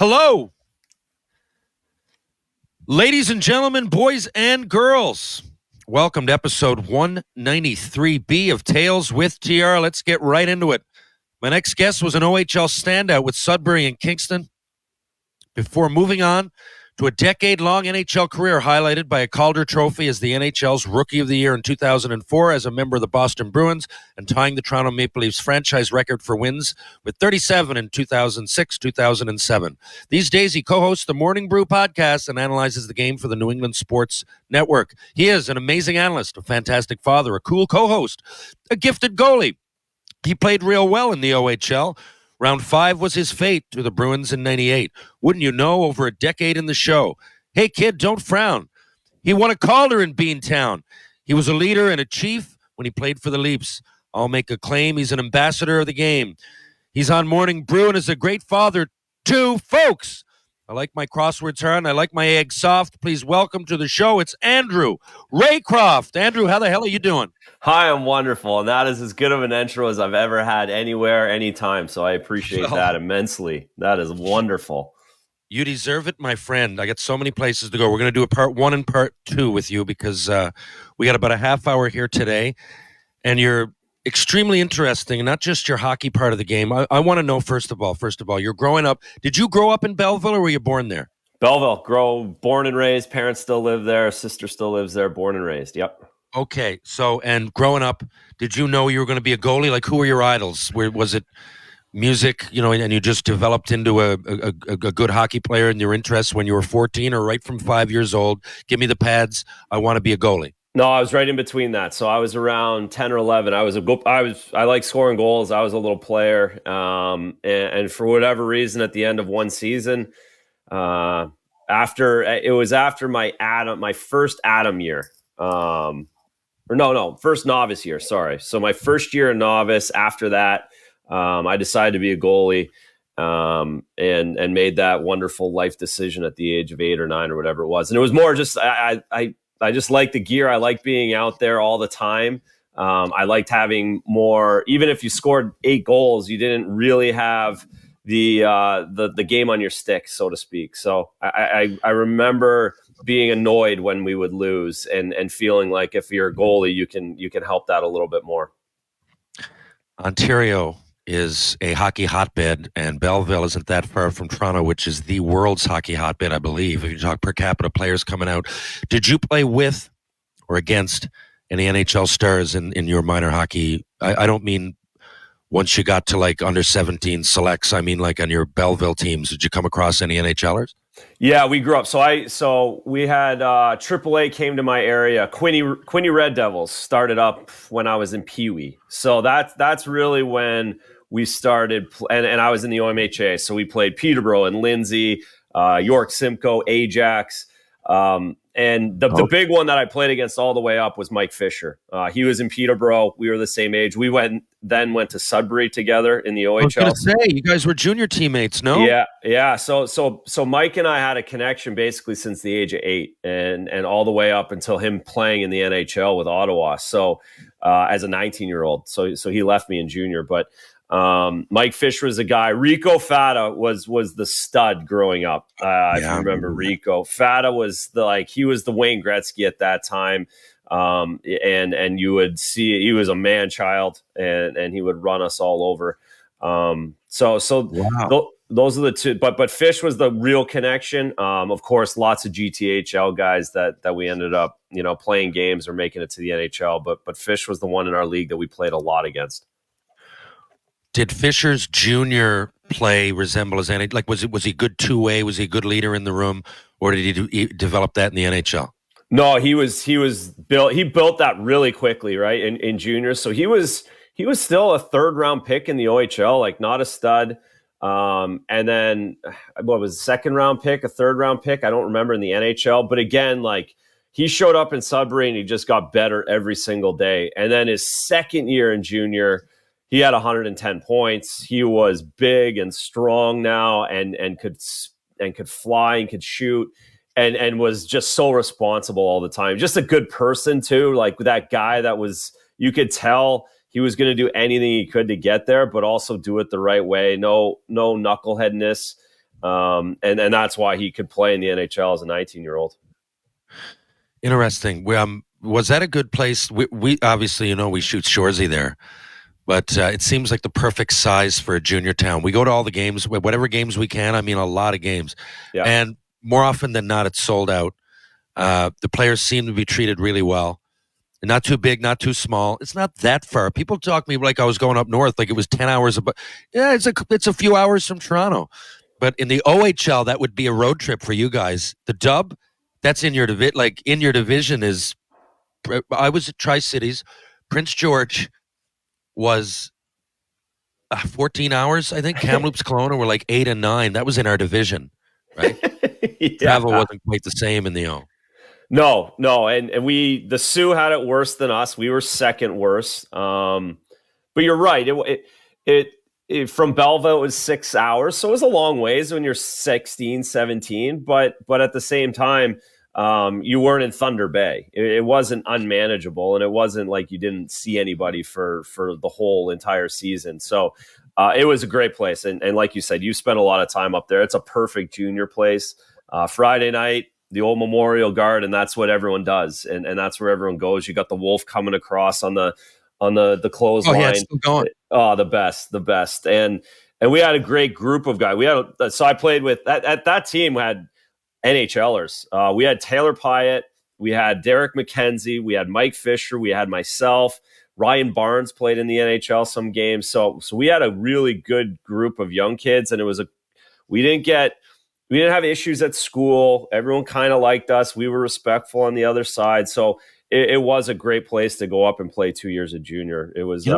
Hello, ladies and gentlemen, boys and girls. Welcome to episode 193B of Tales with TR. Let's get right into it. My next guest was an OHL standout with Sudbury and Kingston before moving on to a decade-long NHL career highlighted by a Calder trophy as the NHL's Rookie of the Year in 2004 as a member of the Boston Bruins and tying the Toronto Maple Leafs franchise record for wins with 37 in 2006-2007. These days, he co-hosts the Morning Brew podcast and analyzes the game for the New England Sports Network. He is an amazing analyst, a fantastic father, a cool co-host, a gifted goalie. He played real well in the OHL. Round 5 was his fate to the Bruins in 98. Wouldn't you know, over a decade in the show. Hey, kid, don't frown. He won a Calder in Beantown. He was a leader and a chief when he played for the Leafs. I'll make a claim. He's an ambassador of the game. He's on Morning Brew and is a great father, too. Folks, I like my crosswords hard. I like my eggs soft. Please welcome to the show. It's Andrew Raycroft. Andrew, how the hell are you doing? Hi, I'm wonderful, and that is as good of an intro as I've ever had anywhere, anytime, so I appreciate that immensely. That is wonderful. You deserve it, my friend. I got so many places to go. We're going to do a part 1 and part 2 with you because we got about a half hour here today, and you're extremely interesting, and not just your hockey part of the game. I want to know, first of all, you're growing up. Did you grow up in Belleville, or were you born there? Belleville, born and raised. Parents still live there. Sister still lives there. Born and raised. Yep. Okay, so, and growing up, did you know you were going to be a goalie? Like, who were your idols? Was it music, and you just developed into a good hockey player in your interests when you were 14 or right from 5 years old? Give me the pads. I want to be a goalie. No, I was right in between that. So I was around 10 or 11. I like scoring goals. I was a little player. And for whatever reason, at the end of one season, after my first Adam year, first novice year. Sorry. So my first year in novice. After that, I decided to be a goalie, and made that wonderful life decision at the age of 8 or 9 or whatever it was. And it was more just I just liked the gear. I liked being out there all the time. I liked having more. Even if you scored 8 goals, you didn't really have the game on your stick, so to speak. So I remember being annoyed when we would lose and feeling like if you're a goalie, you can help that a little bit more. Ontario is a hockey hotbed, and Belleville isn't that far from Toronto, which is the world's hockey hotbed, I believe. If you talk per capita players coming out, did you play with or against any NHL stars in your minor hockey? I don't mean once you got to like under 17 selects. I mean like on your Belleville teams. Did you come across any NHLers? Yeah, we grew up. So we had AAA came to my area. Quinny Red Devils started up when I was in Pee Wee. So that's really when we started. And I was in the OMHA. So we played Peterborough and Lindsay, York Simcoe, Ajax. And the big one that I played against all the way up was Mike Fisher. He was in Peterborough. We were the same age. We went to Sudbury together in the OHL. I was going to say, you guys were junior teammates, no? Yeah. So Mike and I had a connection basically since the age of 8 and all the way up until him playing in the NHL with Ottawa. So as a 19-year-old. So he left me in junior, but Mike Fisher was a guy. Rico Fata was the stud growing up. If you remember Rico, Fata was he was the Wayne Gretzky at that time. And you would see he was a man child and he would run us all over. Those are the two, but Fish was the real connection. Of course, lots of GTHL guys that we ended up, playing games or making it to the NHL, but Fish was the one in our league that we played a lot against. Did Fisher's junior play resemble as any? Like, was he good two-way? Was he a good leader in the room, or did he develop that in the NHL? No, he built that really quickly, right? In junior, so he was still a 3rd round pick in the OHL, like not a stud. And then what was a 2nd round pick, a 3rd round pick? I don't remember in the NHL, but again, like he showed up in Sudbury and he just got better every single day. And then his 2nd year in junior, he had 110 points. He was big and strong now, and could fly and could shoot, and was just so responsible all the time. Just a good person too, like that guy that was. You could tell he was going to do anything he could to get there, but also do it the right way. No knuckleheadness. And that's why he could play in the NHL as a 19-year-old. Interesting. Was that a good place? We obviously, we shoot Shoresy there, but it seems like the perfect size for a junior town. We go to all the games, whatever games we can. I mean, a lot of games. Yeah. And more often than not, it's sold out. The players seem to be treated really well. Not too big, not too small. It's not that far. People talk to me like I was going up north, like it was 10 hours. Yeah, it's a few hours from Toronto. But in the OHL, that would be a road trip for you guys. The Dub, that's in your division. Like in your division is, I was at Tri-Cities. Prince George was 14 hours. I think Kamloops, Kelowna were like 8 and 9. That was in our division, right? Yeah. Travel wasn't quite the same in the O. No, and the Sioux had it worse than us. We were second worst. But you're right. It from Belleville, it was 6 hours, so it was a long ways when you're 16, 17. But at the same time, you weren't in Thunder Bay. It wasn't unmanageable, and it wasn't like you didn't see anybody for the whole entire season. So it was a great place, and like you said, you spent a lot of time up there. It's a perfect junior place. Friday night, the old Memorial Guard, and that's what everyone does, and that's where everyone goes. You got the Wolf coming across on the clothesline. Oh, yeah, it's still going. Oh, the best. And we had a great group of guys. So I played with at that team. We had NHLers. We had Taylor Pyatt, we had Derek McKenzie, we had Mike Fisher, we had myself. Ryan Barnes played in the NHL some games. So we had a really good group of young kids, and we didn't have issues at school. Everyone kind of liked us. We were respectful on the other side. So it was a great place to go up and play 2 years of junior. It was.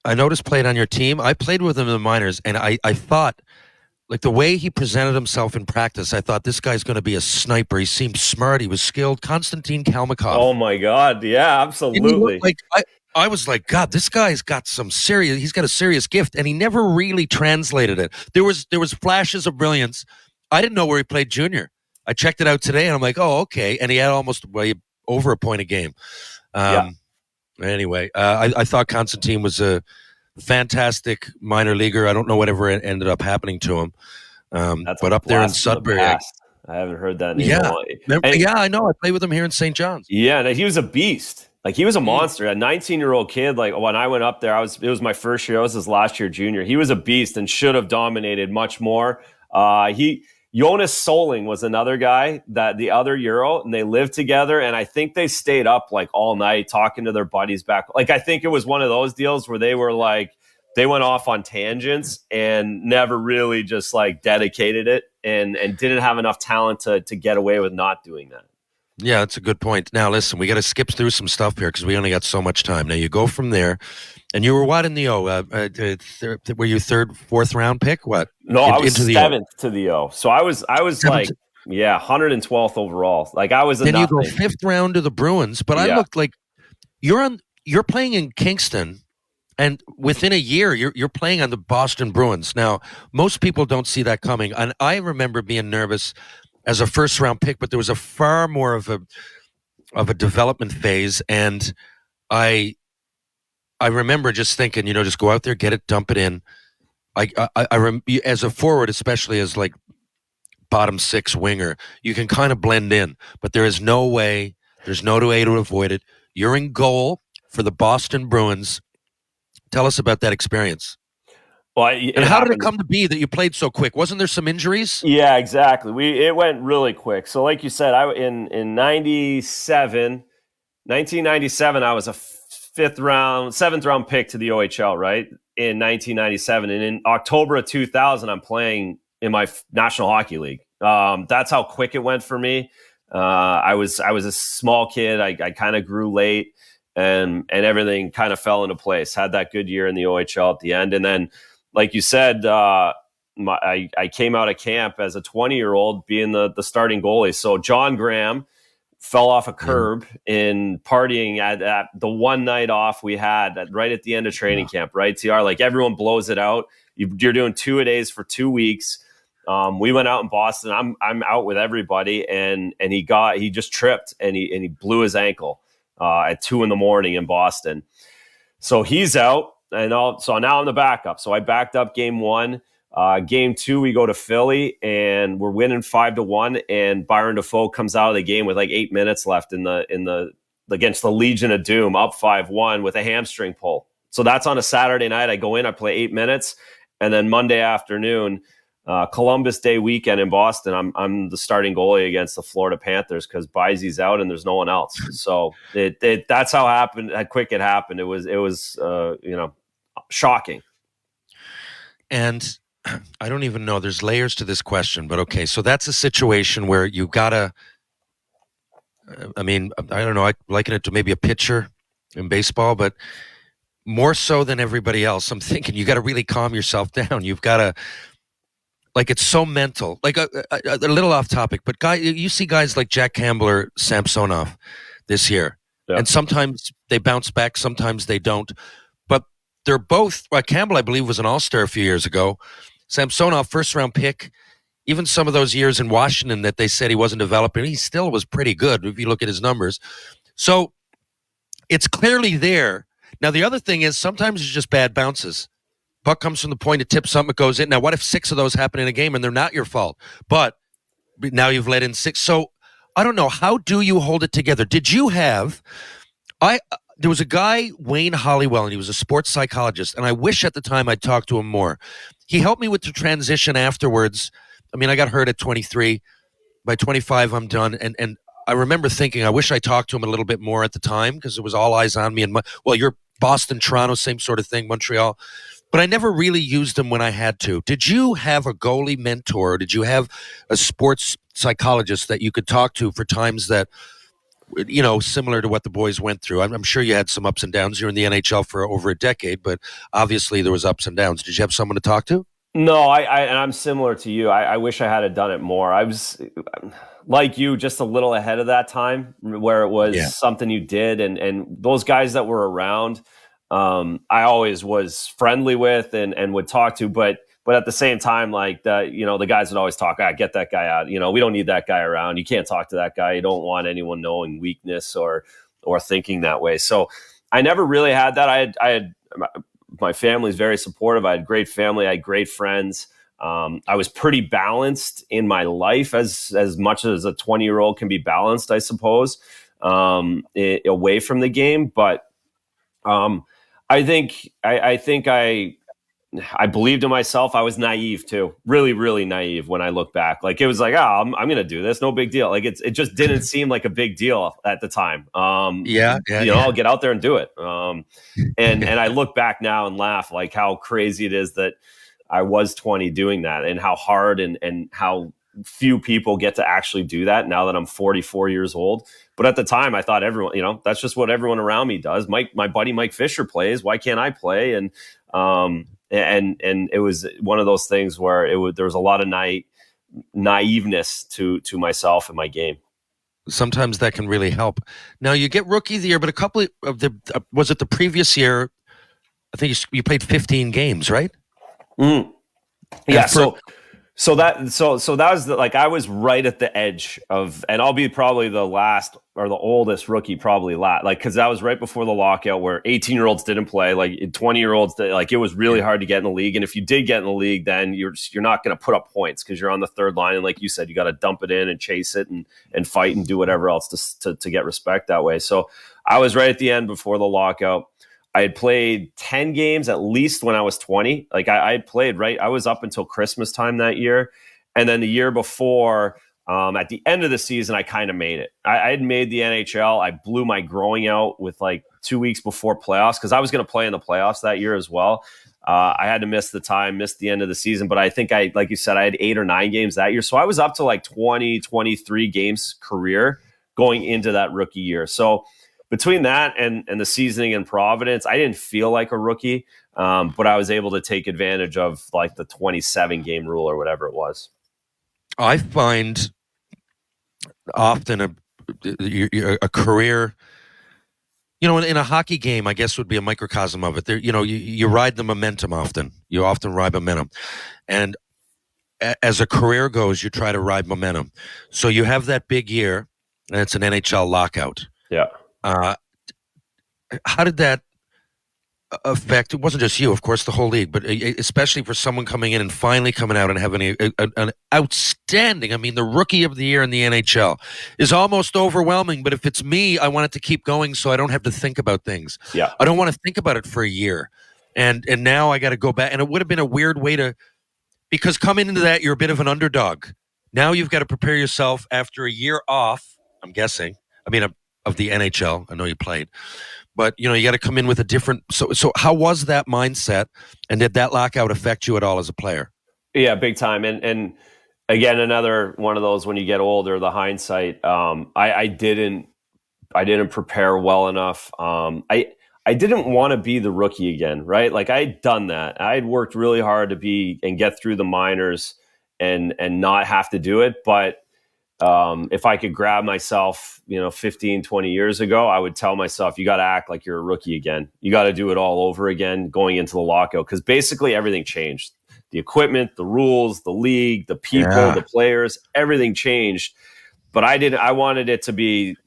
I noticed played on your team. I played with him in the minors, and I thought, like the way he presented himself in practice, I thought this guy's going to be a sniper. He seemed smart. He was skilled. Konstantin Kalmykov. Oh my God! Yeah, absolutely. I was like, God, this guy's got he's got a serious gift, and he never really translated it. There was flashes of brilliance. I didn't know where he played junior. I checked it out today, and I'm like, oh, okay. And he had almost over a point a game. Anyway, I thought Konstantin was a fantastic minor leaguer. I don't know whatever ended up happening to him. But up there in Sudbury, I haven't heard that name. Yeah, I know. I played with him here in St. John's. Yeah, and he was a beast. Like he was a monster. A 19-year-old kid. Like when I went up there, it was my first year. I was his last year junior. He was a beast and should have dominated much more. Jonas Soling was another guy that the other Euro, and they lived together. And I think they stayed up like all night talking to their buddies back. Like I think it was one of those deals where they were like, they went off on tangents and never really just like dedicated it and didn't have enough talent to get away with not doing that. Yeah, that's a good point. Now, listen, we got to skip through some stuff here because we only got so much time. Now, you go from there, and you were what in the O? Were you third, fourth round pick? What? No, I was seventh to the O. So I was like, 112th overall. Like I was. Then you go fifth round to the Bruins, but I looked like you're playing in Kingston, and within a year, you're playing on the Boston Bruins. Now, most people don't see that coming, and I remember being nervous as a first round pick, but there was a far more of a development phase. And I remember just thinking, just go out there, get it, dump it in. As a forward, especially as like bottom six winger, you can kind of blend in, but there's no way to avoid it. You're in goal for the Boston Bruins. Tell us about that experience. Well, and how did it come to be that you played so quick? Wasn't there some injuries? Yeah, exactly. It went really quick. So like you said, in 1997, I was a seventh round pick to the OHL, right? In 1997. And in October of 2000, I'm playing in my National Hockey League. That's how quick it went for me. I was a small kid. I kind of grew late and everything kind of fell into place. Had that good year in the OHL at the end. And then, like you said, I came out of camp as a 20-year-old being the starting goalie. So John Graham fell off a curb in partying at the one night off we had right at the end of training camp, right, TR? Like everyone blows it out. You're doing 2-a-days for 2 weeks. We went out in Boston. I'm out with everybody, and he just tripped and he blew his ankle at 2 a.m. in Boston. So he's out. So now I'm the backup. So I backed up game one. Game 2, we go to Philly and we're winning 5-1. And Byron Dafoe comes out of the game with like 8 minutes left in the against the Legion of Doom, up 5-1 with a hamstring pull. So that's on a Saturday night. I go in, I play 8 minutes, and then Monday afternoon, Columbus Day weekend in Boston, I'm the starting goalie against the Florida Panthers because Byzie's out and there's no one else. So that's how quick it happened. It was shocking. And I don't even know. There's layers to this question, but okay. So that's a situation where you gotta. I mean, I don't know. I liken it to maybe a pitcher in baseball, but more so than everybody else, I'm thinking you got to really calm yourself down. You've got to, like, it's so mental. Like a little off topic, but you see guys like Jack Campbell or Samsonov this year, and sometimes they bounce back, sometimes they don't. But they're both. Campbell, I believe, was an All-Star a few years ago. Samsonov, first-round pick. Even some of those years in Washington that they said he wasn't developing, he still was pretty good if you look at his numbers. So it's clearly there. Now, the other thing is sometimes it's just bad bounces. Puck comes from the point, it tips something, it goes in. Now, what if 6 of those happen in a game and they're not your fault? But now you've let in 6. So I don't know. How do you hold it together? Did you have there was a guy, Wayne Hollywell, and he was a sports psychologist, and I wish at the time I'd talked to him more. He helped me with the transition afterwards. I mean, I got hurt at 23. By 25, I'm done. And I remember thinking, I wish I talked to him a little bit more at the time because it was all eyes on me. And you're Boston, Toronto, same sort of thing, Montreal. But I never really used him when I had to. Did you have a goalie mentor? Did you have a sports psychologist that you could talk to for times that, similar to what the boys went through? I'm sure you had some ups and downs. You're in the NHL for over a decade, but obviously there was ups and downs. Did you have someone to talk to? No, and I'm similar to you. I wish I had done it more. I was like you, just a little ahead of that time where it was something you did. And those guys that were around, I always was friendly with and would talk to. But at the same time, like the guys would always talk, get that guy out. We don't need that guy around. You can't talk to that guy. You don't want anyone knowing weakness or thinking that way. So I never really had that. I had my family's very supportive. I had great family. I had great friends. I was pretty balanced in my life as much as a 20-year-old can be balanced, I suppose, away from the game. But I think I believed in myself. I was naive too, really, really naive when I look back. Like it was like, I'm going to do this. No big deal. Like it just didn't seem like a big deal at the time. I'll get out there and do it. And I look back now and laugh like how crazy it is that I was 20 doing that and how hard and how few people get to actually do that now that I'm 44 years old. But at the time I thought everyone, that's just what everyone around me does. My buddy Mike Fisher plays. Why can't I play? And it was one of those things where there was a lot of naiveness to myself and my game. Sometimes that can really help. Now you get rookie of the year, but a couple of was it the previous year? I think you played 15 games, right? Mm. Yeah. So that was I was right at the edge of, and I'll be probably the last or the oldest rookie, probably because that was right before the lockout where 18-year-olds didn't play, 20-year-olds, it was really hard to get in the league. And if you did get in the league, then you're not going to put up points because you're on the third line. And like you said, you got to dump it in and chase it and fight and do whatever else to get respect that way. So I was right at the end before the lockout. I had played 10 games at least when I was 20. I had played, right? I was up until Christmas time that year. And then the year before, at the end of the season, I kind of made it. I had made the NHL. I blew my growing out with 2 weeks before playoffs because I was going to play in the playoffs that year as well. I had to miss the end of the season. But I think like you said, I had 8 or 9 games that year. So I was up to 20, 23 games career going into that rookie year. So between that and the seasoning in Providence, I didn't feel like a rookie, but I was able to take advantage of the 27-game rule or whatever it was. I find often a career, in a hockey game, I guess would be a microcosm of it. There, you ride the momentum often. You often ride momentum, and as a career goes, you try to ride momentum. So you have that big year, and it's an NHL lockout. Yeah. How did that affect? It wasn't just you, of course, the whole league, but especially for someone coming in and finally coming out and having an outstanding. I mean, the rookie of the year in the NHL is almost overwhelming. But if it's me, I want it to keep going so I don't have to think about things. Yeah. I don't want to think about it for a year, and now I got to go back. And it would have been a weird way to, because coming into that, you're a bit of an underdog. Now you've got to prepare yourself after a year off. I'm guessing. I mean, of the NHL. I know you played. But you got to come in with a different. So how was that mindset, and did that lockout affect you at all as a player? Yeah, big time. And again, another one of those when you get older, the hindsight. I didn't prepare well enough. I didn't want to be the rookie again, right? Like I'd done that. I'd worked really hard to be and get through the minors and not have to do it, but. If I could grab myself, 15, 20 years ago, I would tell myself, you got to act like you're a rookie again. You got to do it all over again going into the lockout because basically everything changed. The equipment, the rules, the league, the people, the players, everything changed. But I wanted it to be,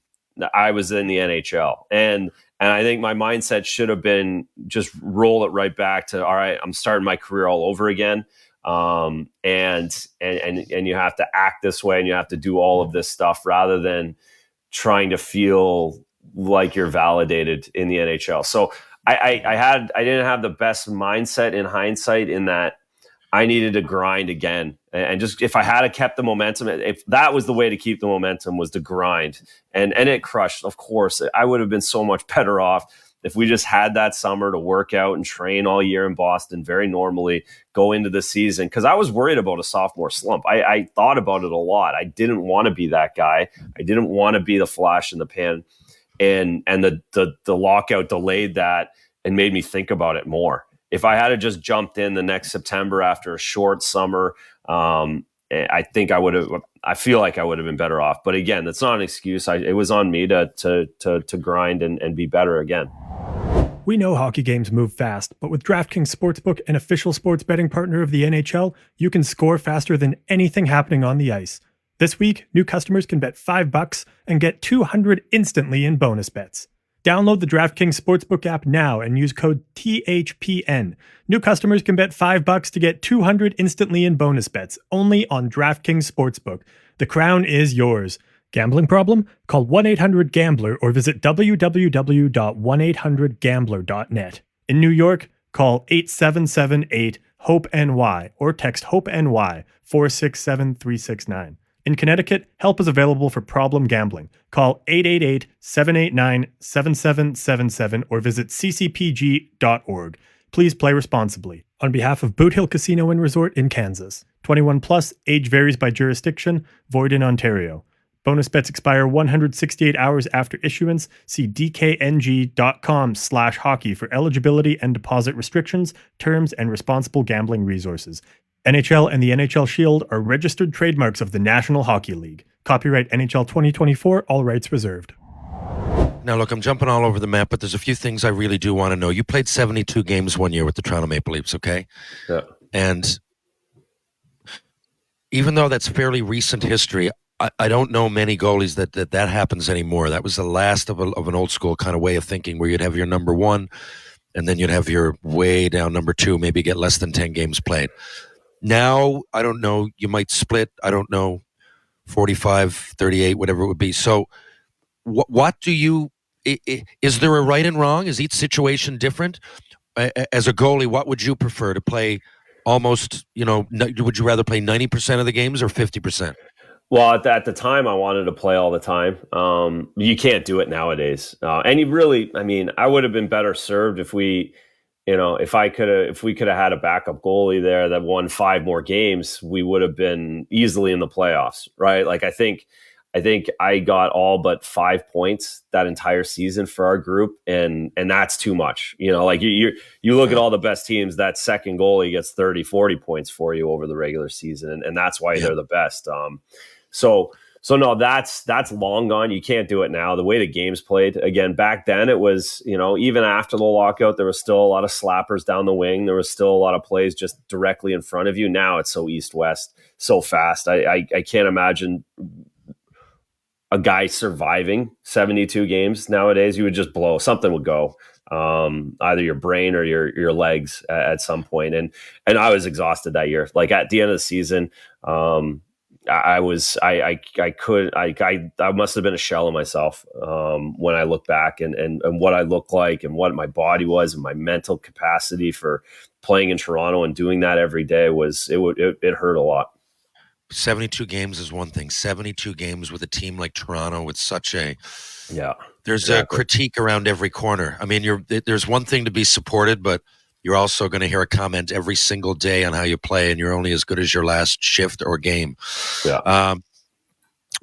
I was in the NHL. And I think my mindset should have been just roll it right back to, all right, I'm starting my career all over again. And you have to act this way and you have to do all of this stuff rather than trying to feel like you're validated in the NHL. So I didn't have the best mindset in hindsight in that I needed to grind again. And just, if I had kept the momentum, if that was the way to keep the momentum, was to grind, and it crushed. Of course, I would have been so much better off if we just had that summer to work out and train all year in Boston very normally, go into the season. Because I was worried about a sophomore slump. I thought about it a lot. I didn't want to be that guy. I didn't want to be the flash in the pan. And the lockout delayed that and made me think about it more. If I had just jumped in the next September after a short summer, I think I would have. I feel like I would have been better off. But again, that's not an excuse. It was on me to grind and be better again. We know hockey games move fast, but with DraftKings Sportsbook, an official sports betting partner of the NHL, you can score faster than anything happening on the ice. This week, new customers can bet $5 and get $200 instantly in bonus bets. Download the DraftKings Sportsbook app now and use code THPN. New customers can bet $5 to get $200 instantly in bonus bets, only on DraftKings Sportsbook. The crown is yours. Gambling problem? Call 1-800-GAMBLER or visit www.1800gambler.net. In New York, call 8778-HOPE-NY or text HOPE-NY 467-369. In Connecticut, help is available for problem gambling. Call 888-789-7777 or visit ccpg.org. Please play responsibly. On behalf of Boot Hill Casino and Resort in Kansas. 21 plus, age varies by jurisdiction, void in Ontario. Bonus bets expire 168 hours after issuance. See dkng.com/hockey for eligibility and deposit restrictions, terms, and responsible gambling resources. NHL and the NHL Shield are registered trademarks of the National Hockey League. Copyright NHL 2024, all rights reserved. Now, look, I'm jumping all over the map, but there's a few things I really do want to know. You played 72 games one year with the Toronto Maple Leafs, okay? Yeah. And even though that's fairly recent history, I don't know many goalies that happens anymore. That was the last of an old school kind of way of thinking where you'd have your number one and then you'd have your way down number two, maybe get less than 10 games played. Now, I don't know, you might split, I don't know, 45, 38, whatever it would be. So what do you, is there a right and wrong? Is each situation different? As a goalie, what would you prefer to play almost, would you rather play 90% of the games or 50%? Well, at the time, I wanted to play all the time. You can't do it nowadays. And you really, I would have been better served if we could have had a backup goalie there that won 5 more games, we would have been easily in the playoffs, right? Like I think I got all but 5 points that entire season for our group, and that's too much. Like you look at all the best teams, that second goalie gets 30, 40 points for you over the regular season, and that's why they're the best. So no, that's long gone. You can't do it now. The way the game's played, again, back then it was, even after the lockout, there was still a lot of slappers down the wing. There was still a lot of plays just directly in front of you. Now it's so east-west, so fast. I can't imagine a guy surviving 72 games nowadays. You would just blow. Something would go. either your brain or your legs at some point. And I was exhausted that year. Like at the end of the season, I must have been a shell of myself when I look back and what I looked like and what my body was and my mental capacity for playing in Toronto and doing that every day it hurt a lot. 72 games is one thing. 72 games with a team like Toronto with such a there's a critique around every corner. I mean, there's one thing to be supported, but you're also going to hear a comment every single day on how you play, and you're only as good as your last shift or game. Yeah.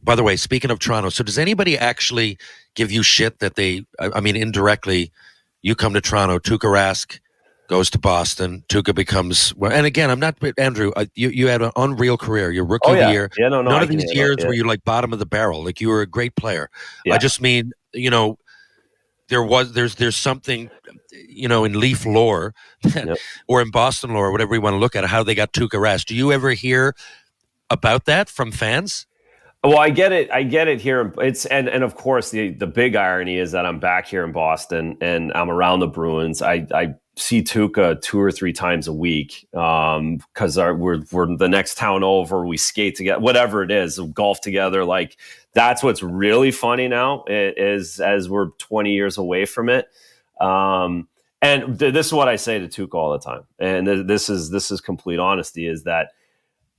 By the way, speaking of Toronto, so does anybody actually give you shit that indirectly, you come to Toronto, Tuukka Rask goes to Boston, Tuukka becomes, and again, I'm not, Andrew, you had an unreal career. Your rookie of the year. Yeah, no, none of these years were you like bottom of the barrel. Like you were a great player. Yeah. I just mean, there's something, in Leaf lore or in Boston lore, whatever you want to look at, how they got Tuukka Rask. Do you ever hear about that from fans? Well, I get it here. And of course the big irony is that I'm back here in Boston and I'm around the Bruins. I see Tuukka 2 or 3 times a week because we're the next town over. We skate together, whatever it is, golf together. Like that's what's really funny now is as we're 20 years away from it. And this is what I say to Tuukka all the time. And this is complete honesty, is that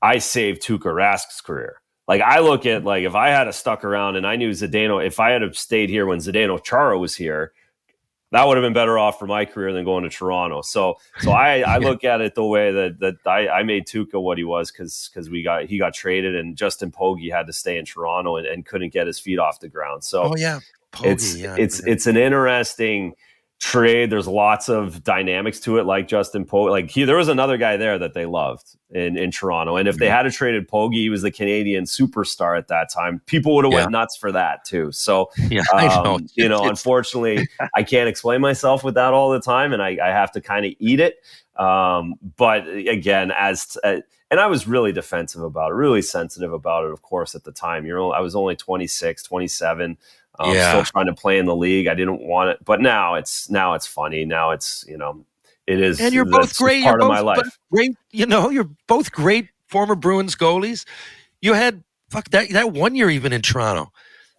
I saved Tuukka Rask's career. Like I look at, like, if I had stuck around and I knew Zdeno, if I had stayed here when Zdeno Chara was here, that would have been better off for my career than going to Toronto. So I look at it the way that I made Tuukka what he was because he got traded and Justin Pogge had to stay in Toronto and couldn't get his feet off the ground. So Pogge, it's an interesting trade. There's lots of dynamics to it, like Justin Pogge. Like there was another guy there that they loved in Toronto, and if they had traded Pogge, he was the Canadian superstar at that time. People would have went nuts for that too. So I know. Unfortunately, I can't explain myself with that all the time, and I have to kind of eat it. But again, and I was really defensive about it, really sensitive about it. Of course, at the time, I was only 26, 27. Still trying to play in the league. I didn't want it, but now it's funny. Now it's, it is. And you're both great. Part of my life. Great. You're both great former Bruins goalies. You had that 1 year even in Toronto,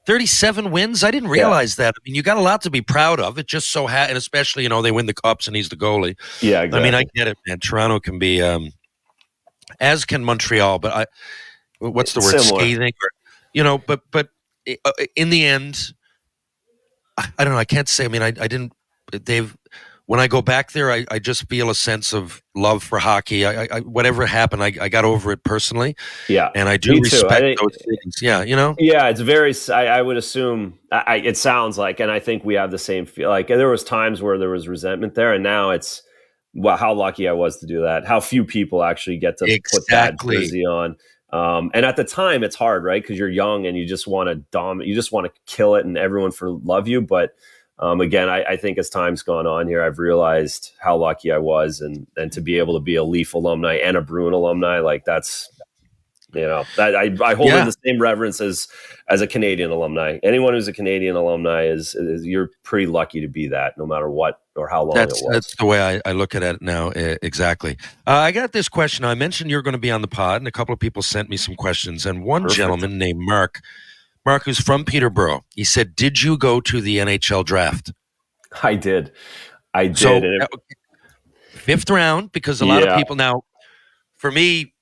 37 wins. I didn't realize that. I mean, you got a lot to be proud of. It just so and especially, they win the cups and he's the goalie. Yeah, exactly. I mean, I get it, man. Toronto can be, as can Montreal, but what's the word? Similar. Scathing, but in the end, I don't know. I can't say. I mean, I didn't. When I go back there, I just feel a sense of love for hockey. I whatever happened, I got over it personally. Yeah, and I do respect those things. Yeah, Yeah, it's very. I would assume. It sounds like, and I think we have the same feel. Like there was times where there was resentment there, and now it's how lucky I was to do that. How few people actually get to put that jersey on. And at the time, it's hard, right? Because you're young and you just want to dominate, you just want to kill it, and everyone love you. But again, I think as time's gone on here, I've realized how lucky I was, and to be able to be a Leaf alumni and a Bruin alumni, like that's, that I hold in the same reverence as a Canadian alumni. Anyone who's a Canadian alumni is you're pretty lucky to be that, no matter what or how long it was. That's the way I look at it now. Exactly. I got this question. I mentioned you're going to be on the pod, and a couple of people sent me some questions. And one gentleman named Mark, who's from Peterborough, he said, "Did you go to the NHL draft?" I did. So, fifth round, because a lot of people now, for me,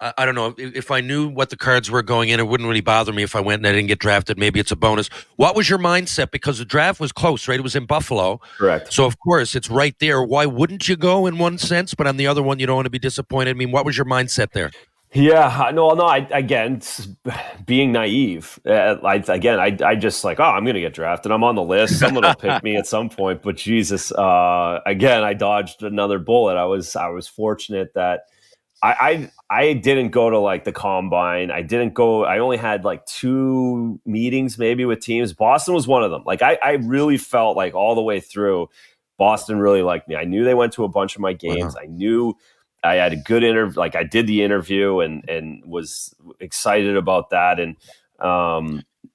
I don't know, if I knew what the cards were going in, it wouldn't really bother me if I went and I didn't get drafted. Maybe it's a bonus. What was your mindset? Because the draft was close, right? It was in Buffalo. Correct. So, of course, it's right there. Why wouldn't you go in one sense? But on the other one, you don't want to be disappointed. I mean, what was your mindset there? Yeah, no. Again, being naive. I just like, I'm going to get drafted. I'm on the list. Someone will pick me at some point. But Jesus, again, I dodged another bullet. I was fortunate that I didn't go to like the combine. I didn't go. I only had like 2 meetings maybe with teams. Boston was one of them. Like I really felt like all the way through, Boston really liked me. I knew they went to a bunch of my games. I knew I had a good interview. Like I did the interview and was excited about that. And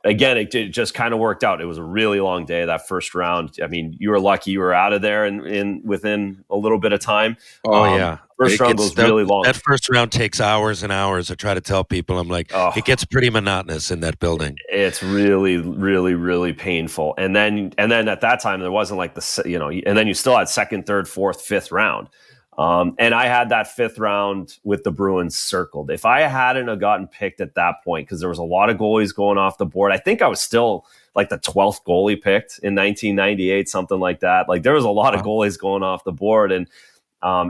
again, it just kind of worked out. It was a really long day, that first round. I mean, you were lucky you were out of there in within a little bit of time. Oh, yeah. First round goes really long. That first round takes hours and hours. I try to tell people, I'm like, it gets pretty monotonous in that building. It's really, really, really painful. And then at that time, there wasn't like and then you still had second, third, fourth, fifth round. And I had that fifth round with the Bruins circled. If I hadn't have gotten picked at that point, because there was a lot of goalies going off the board, I think I was still like the 12th goalie picked in 1998, something like that. Like there was a lot of goalies going off the board. And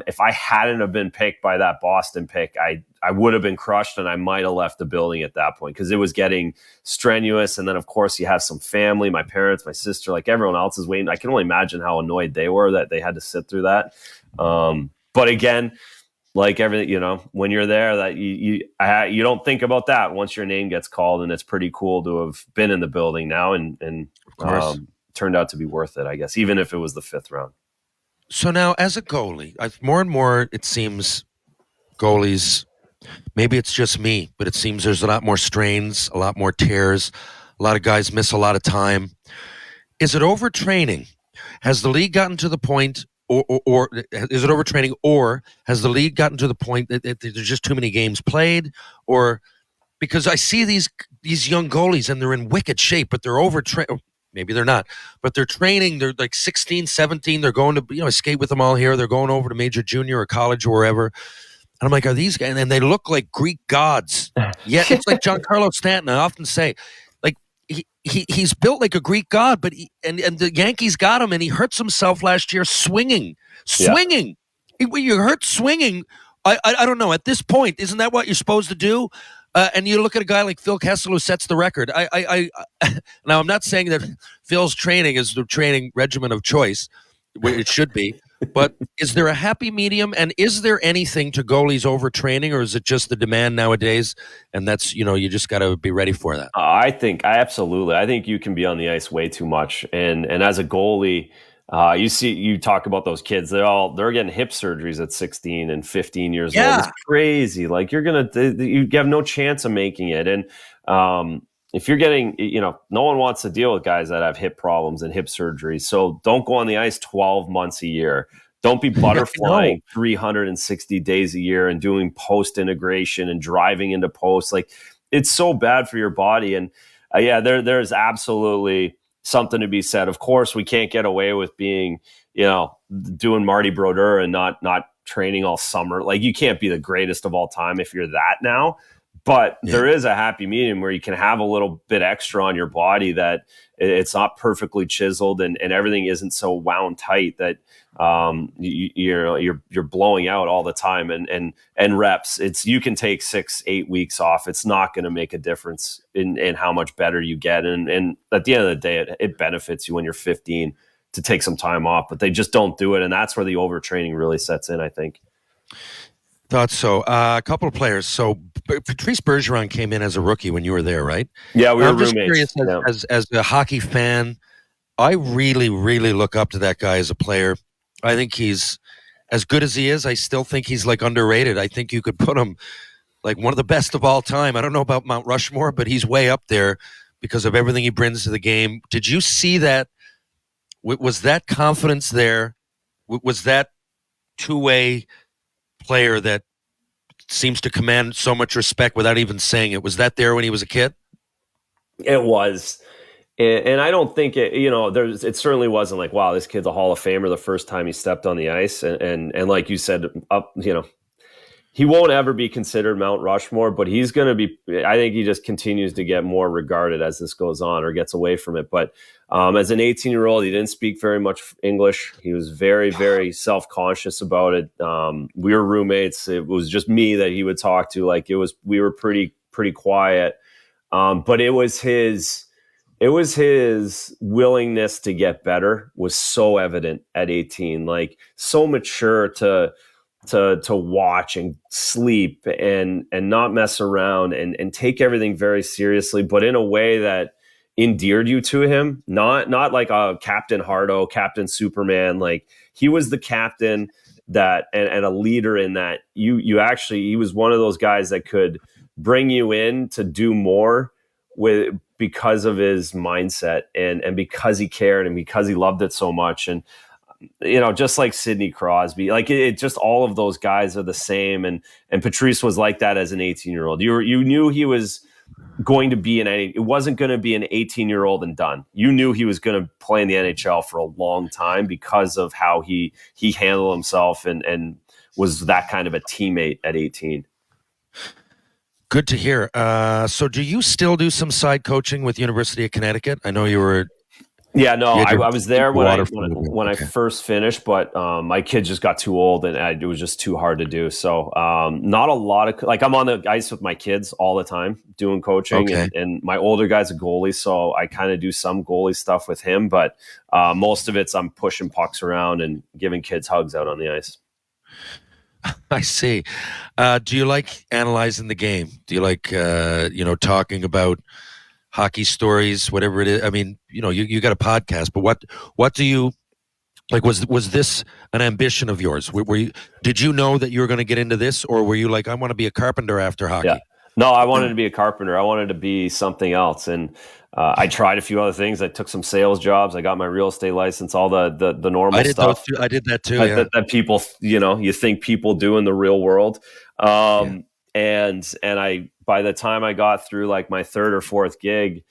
if I hadn't have been picked by that Boston pick, I would have been crushed, and I might have left the building at that point because it was getting strenuous. And then, of course, you have some family, my parents, my sister, like everyone else is waiting. I can only imagine how annoyed they were that they had to sit through that. But again, like everything, when you're there, that you don't think about that once your name gets called, and it's pretty cool to have been in the building now and turned out to be worth it, I guess, even if it was the fifth round. So now, as a goalie, more and more it seems goalies, maybe it's just me, but it seems there's a lot more strains, a lot more tears, a lot of guys miss a lot of time. Is it overtraining? Has the league gotten to the point, or is it overtraining, or has the league gotten to the point that there's just too many games played? Or because I see these young goalies and they're in wicked shape, but they're overtrained. Maybe they're not, but they're training. They're like 16, 17. They're going to, skate with them all here. They're going over to major junior or college or wherever. And I'm like, are these guys? And they look like Greek gods. Yeah, it's like Giancarlo Stanton. I often say, like, he's built like a Greek god, but and the Yankees got him, and he hurts himself last year swinging. When you're hurt swinging, I don't know. At this point, isn't that what you're supposed to do? And you look at a guy like Phil Kessel who sets the record. Now I'm not saying that Phil's training is the training regimen of choice. It should be. But is there a happy medium? And is there anything to goalies overtraining, or is it just the demand nowadays? And that's, you just got to be ready for that. I think you can be on the ice way too much. And as a goalie, you talk about those kids, they're getting hip surgeries at 16 and 15 years old. It's crazy. Like you have no chance of making it. And, if you're getting, no one wants to deal with guys that have hip problems and hip surgeries. So don't go on the ice 12 months a year. Don't be butterflying 360 days a year and doing post integration and driving into post. Like, it's so bad for your body. And there's absolutely something to be said. Of course, we can't get away with being, doing Marty Brodeur and not training all summer. Like, you can't be the greatest of all time if you're that now. But there is a happy medium where you can have a little bit extra on your body, that it's not perfectly chiseled and everything isn't so wound tight that you're blowing out all the time and reps. You can take 6-8 weeks off. It's not going to make a difference in how much better you get. And at the end of the day, it benefits you when you're 15 to take some time off, but they just don't do it. And that's where the overtraining really sets in, I think. Thought so. A couple of players. So Patrice Bergeron came in as a rookie when you were there, right? Yeah, we were roommates. I'm just curious, as a hockey fan, I really, really look up to that guy as a player. I think he's as good as he is. I still think he's like underrated. I think you could put him like one of the best of all time. I don't know about Mount Rushmore, but he's way up there because of everything he brings to the game. Did you see that? Was that confidence there? Was that two-way player that seems to command so much respect without even saying it? Was that there when he was a kid? It was. And I don't think it certainly wasn't like, wow, this kid's a Hall of Famer the first time he stepped on the ice. And like you said, he won't ever be considered Mount Rushmore, but he's going to be, I think he just continues to get more regarded as this goes on or gets away from it. But as an 18-year-old, he didn't speak very much English. He was very, very self-conscious about it. We were roommates. It was just me that he would talk to. Like, we were pretty quiet. But it was his willingness to get better was so evident at 18, like so mature to watch and sleep and not mess around and take everything very seriously, but in a way that endeared you to him. Not like a Captain Hardo, Captain Superman. Like, he was the captain that and a leader in that he was one of those guys that could bring you in to do more because of his mindset and because he cared and because he loved it so much. And just like Sidney Crosby, like it just all of those guys are the same. And Patrice was like that as an 18-year-old. You knew he was going to be it wasn't going to be an 18-year-old and done. You knew he was going to play in the NHL for a long time because of how he handled himself and was that kind of a teammate at 18. Good to hear. So do you still do some side coaching with University of Connecticut? I know you were. Yeah, no, I was there when I Okay. first finished, but my kids just got too old and it was just too hard to do. So not a lot of, like, I'm on the ice with my kids all the time doing coaching. Okay. And my older guy's a goalie, so I kind of do some goalie stuff with him. But most of it's I'm pushing pucks around and giving kids hugs out on the ice. I see. Do you like analyzing the game? Do you like, talking about hockey stories, whatever it is? I mean, you got a podcast, but what do you like? Was this an ambition of yours? Did you know that you were going to get into this, or were you like, I want to be a carpenter after hockey? Yeah. No, I wanted to be a carpenter. I wanted to be something else. And I tried a few other things. I took some sales jobs. I got my real estate license, all the normal stuff. I did that too. That people, you think people do in the real world. And by the time I got through like my third or fourth gig,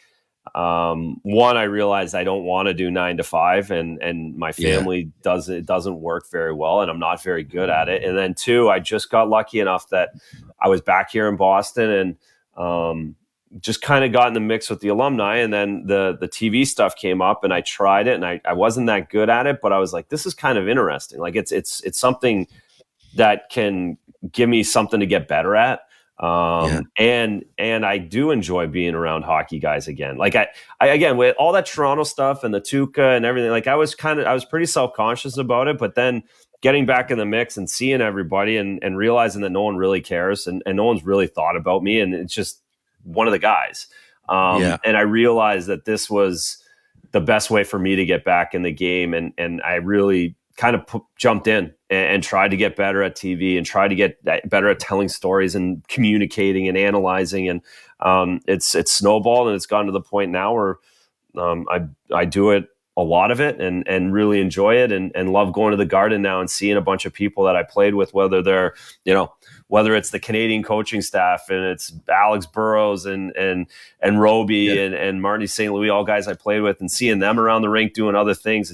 one, I realized I don't want to do 9 to 5 and my family doesn't work very well and I'm not very good at it. And then two, I just got lucky enough that I was back here in Boston and, just kind of got in the mix with the alumni. And then the TV stuff came up and I tried it and I wasn't that good at it, but I was like, this is kind of interesting. Like it's something that can give me something to get better at. And I do enjoy being around hockey guys again. Like I again, with all that Toronto stuff and the Tuca and everything, like I was pretty self-conscious about it, but then getting back in the mix and seeing everybody and realizing that no one really cares and no one's really thought about me. And it's just one of the guys. And I realized that this was the best way for me to get back in the game. And I really kind of jumped in and tried to get better at TV and tried to get better at telling stories and communicating and analyzing. And it's snowballed and it's gotten to the point now where I do it, a lot of it, and really enjoy it and love going to the Garden now and seeing a bunch of people that I played with, whether they're, whether it's the Canadian coaching staff and it's Alex Burrows and Roby and Marty St. Louis, all guys I played with, and seeing them around the rink doing other things.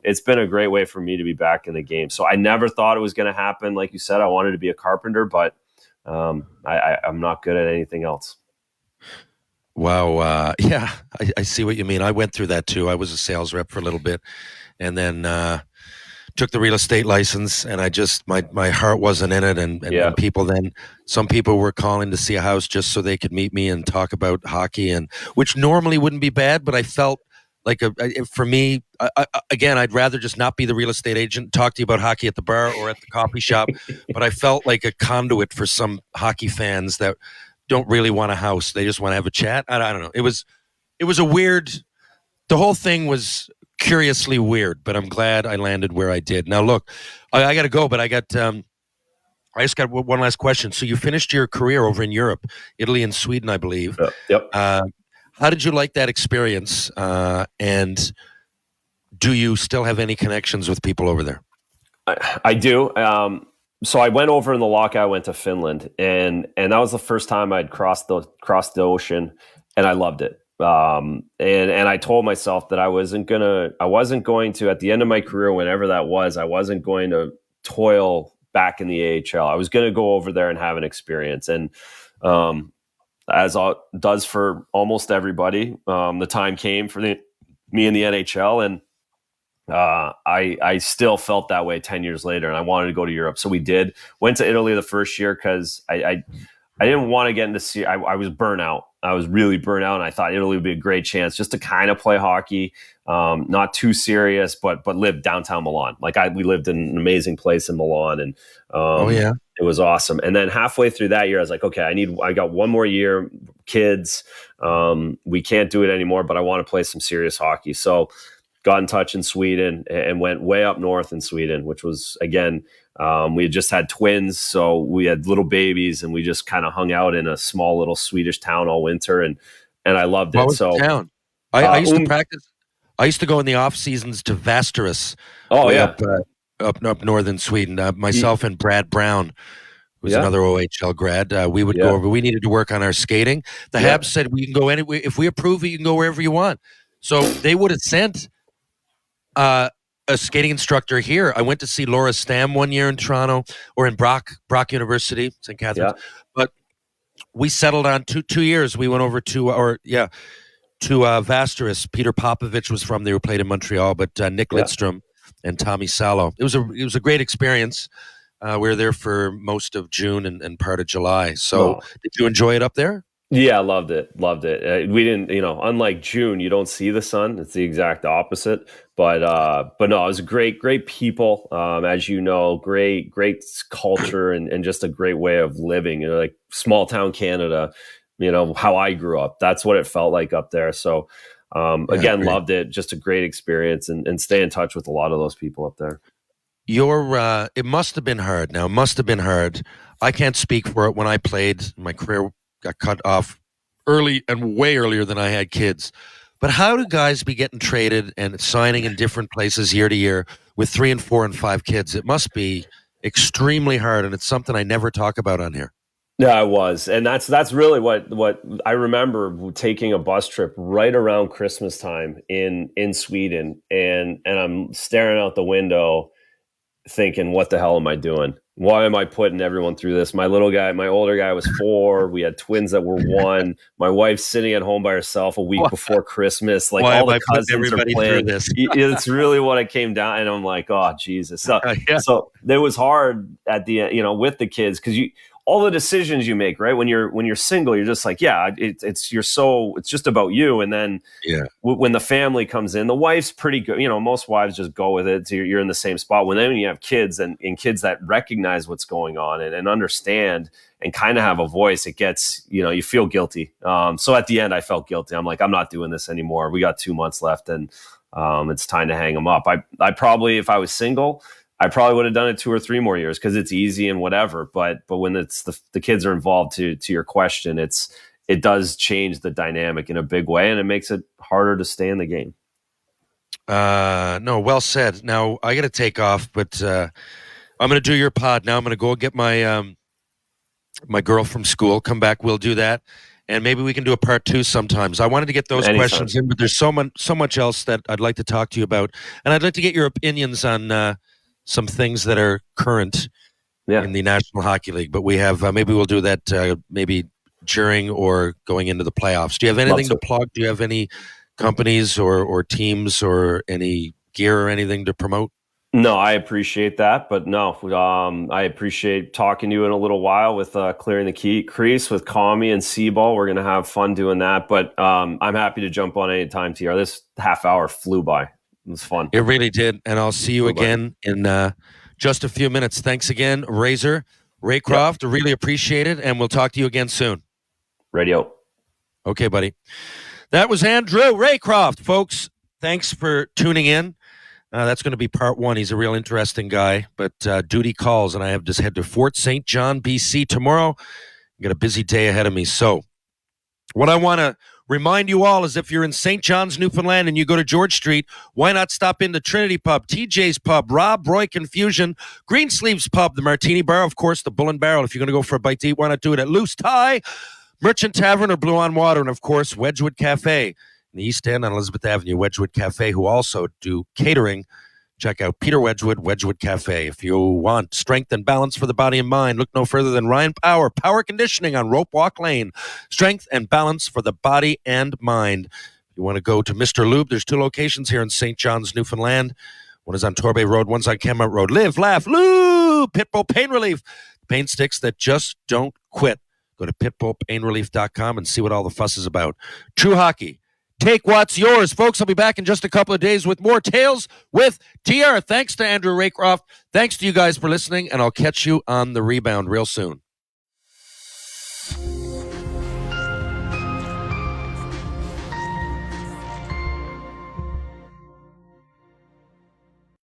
It's been a great way for me to be back in the game. So I never thought it was going to happen. Like you said, I wanted to be a carpenter, but I'm not good at anything else. Wow. I see what you mean. I went through that too. I was a sales rep for a little bit and then took the real estate license and I just, my heart wasn't in it. And some people were calling to see a house just so they could meet me and talk about hockey, and which normally wouldn't be bad, but I felt like for me, again, I'd rather just not be the real estate agent, talk to you about hockey at the bar or at the coffee shop. But I felt like a conduit for some hockey fans that don't really want a house. They just want to have a chat. I don't know. It was a weird, the whole thing was curiously weird, but I'm glad I landed where I did. Now, look, I got to go, but I just got one last question. So you finished your career over in Europe, Italy and Sweden, I believe. Yep. How did you like that experience? And do you still have any connections with people over there? I do. So I went over in the lockout. I went to Finland, and that was the first time I'd crossed the ocean, and I loved it. And I told myself that I wasn't going to, at the end of my career, whenever that was, I wasn't going to toil back in the AHL. I was going to go over there and have an experience. And as it does for almost everybody, the time came for me in the NHL, and I still felt that way 10 years later, and I wanted to go to Europe. So went to Italy the first year because I didn't want to get into I was burnt out. I was really burnt out, and I thought Italy would be a great chance just to kind of play hockey, not too serious, but live downtown Milan. Like we lived in an amazing place in Milan, and it was awesome. And then halfway through that year, I was like, okay, I got one more year, kids. We can't do it anymore, but I want to play some serious hockey. So got in touch in Sweden and went way up north in Sweden, which was, again, we had just had twins. So we had little babies and we just kind of hung out in a small little Swedish town all winter. And and I loved What it. was the So town? I used to practice. I used to go in the off seasons to Västerås, way up northern Sweden. Myself and Brad Brown, who's another OHL grad. We would go over. We needed to work on our skating. The Habs said we can go anywhere if we approve it. You can go wherever you want. So they would have sent a skating instructor here. I went to see Laura Stam one year in Toronto, or in Brock University, St. Catharines. But we settled on 2 years. We went over to Västerås. Peter Popovich was from there, who played in Montreal, but Nick Lidstrom and Tommy Salo. It was a great experience. We were there for most of June and part of July. So did you enjoy it up there? Yeah, loved it. We didn't, unlike June, you don't see the sun. It's the exact opposite. But no, it was great people. As you know, great culture and just a great way of living. Like small town Canada, how I grew up. That's what it felt like up there. So again, loved it. Just a great experience and stay in touch with a lot of those people up there. It must have been hard. Now, it must have been hard. I can't speak for it. When I played, my career got cut off early and way earlier than I had kids. But how do guys be getting traded and signing in different places year to year with 3 and 4 and 5 kids? It must be extremely hard, and it's something I never talk about on here. Yeah, it was. And that's really what I remember, taking a bus trip right around Christmas time in Sweden, and I'm staring out the window thinking, what the hell am I doing? Why am I putting everyone through this? My older guy was 4. We had twins that were 1. My wife's sitting at home by herself a week before Christmas. Like, all the cousins are playing. This? It's really what it came down. And I'm like, oh, Jesus. So it was hard at the end, with the kids, because all the decisions you make, right? When you're single, you're just like, it's just about you. And then when the family comes in, the wife's pretty good. Most wives just go with it. So you're in the same spot. When you have kids and kids that recognize what's going on and understand and kind of have a voice, it gets, you feel guilty. So at the end, I felt guilty. I'm like, I'm not doing this anymore. We got 2 months left, and it's time to hang them up. I probably, if I was single, I probably would have done it 2 or 3 more years because it's easy and whatever. But when it's the kids are involved, to your question, it does change the dynamic in a big way, and it makes it harder to stay in the game. No, well said. Now I got to take off, but I'm going to do your pod now. I'm going to go get my my girl from school. Come back, we'll do that, and maybe we can do a part 2 sometimes. I wanted to get those questions in, but there's so much else that I'd like to talk to you about, and I'd like to get your opinions on some things that are current in the National Hockey League. But we have maybe we'll do that maybe during or going into the playoffs. Do you have anything to plug? Do you have any companies or teams or any gear or anything to promote? No, I appreciate that, but no, I appreciate talking to you in a little while with Clearing the Crease with Kami and Seaball. We're going to have fun doing that, but I'm happy to jump on any time, TR. This half hour flew by. It was fun. It really did. And I'll see you again in just a few minutes. Thanks again, Raycroft. I really appreciate it. And we'll talk to you again soon. Radio. Okay, buddy. That was Andrew Raycroft, folks. Thanks for tuning in. That's going to be part 1. He's a real interesting guy, but duty calls, and I have to head to Fort St. John, BC tomorrow. I've got a busy day ahead of me. So what I want to remind you all is, if you're in St. John's, Newfoundland, and you go to George Street, why not stop into Trinity Pub, TJ's Pub, Rob Roy Confusion, Greensleeves Pub, the Martini Bar, of course, the Bull and Barrel. If you're going to go for a bite to eat, why not do it at Loose Tie, Merchant Tavern, or Blue on Water, and of course, Wedgwood Cafe in the East End on Elizabeth Avenue. Wedgwood Cafe, who also do catering. Check out Peter Wedgwood Cafe. If you want strength and balance for the body and mind, look no further than Ryan Power Conditioning on Rope Walk Lane. Strength and balance for the body and mind. If you want to go to Mr. Lube, there's 2 locations here in St. John's, Newfoundland. One is on Torbay Road, one's on Kenmount Road. Live, laugh, lube! Pitbull Pain Relief. Pain sticks that just don't quit. Go to pitbullpainrelief.com and see what all the fuss is about. True Hockey. Take what's yours. Folks, I'll be back in just a couple of days with more Tales with TR. Thanks to Andrew Raycroft. Thanks to you guys for listening, and I'll catch you on the rebound real soon.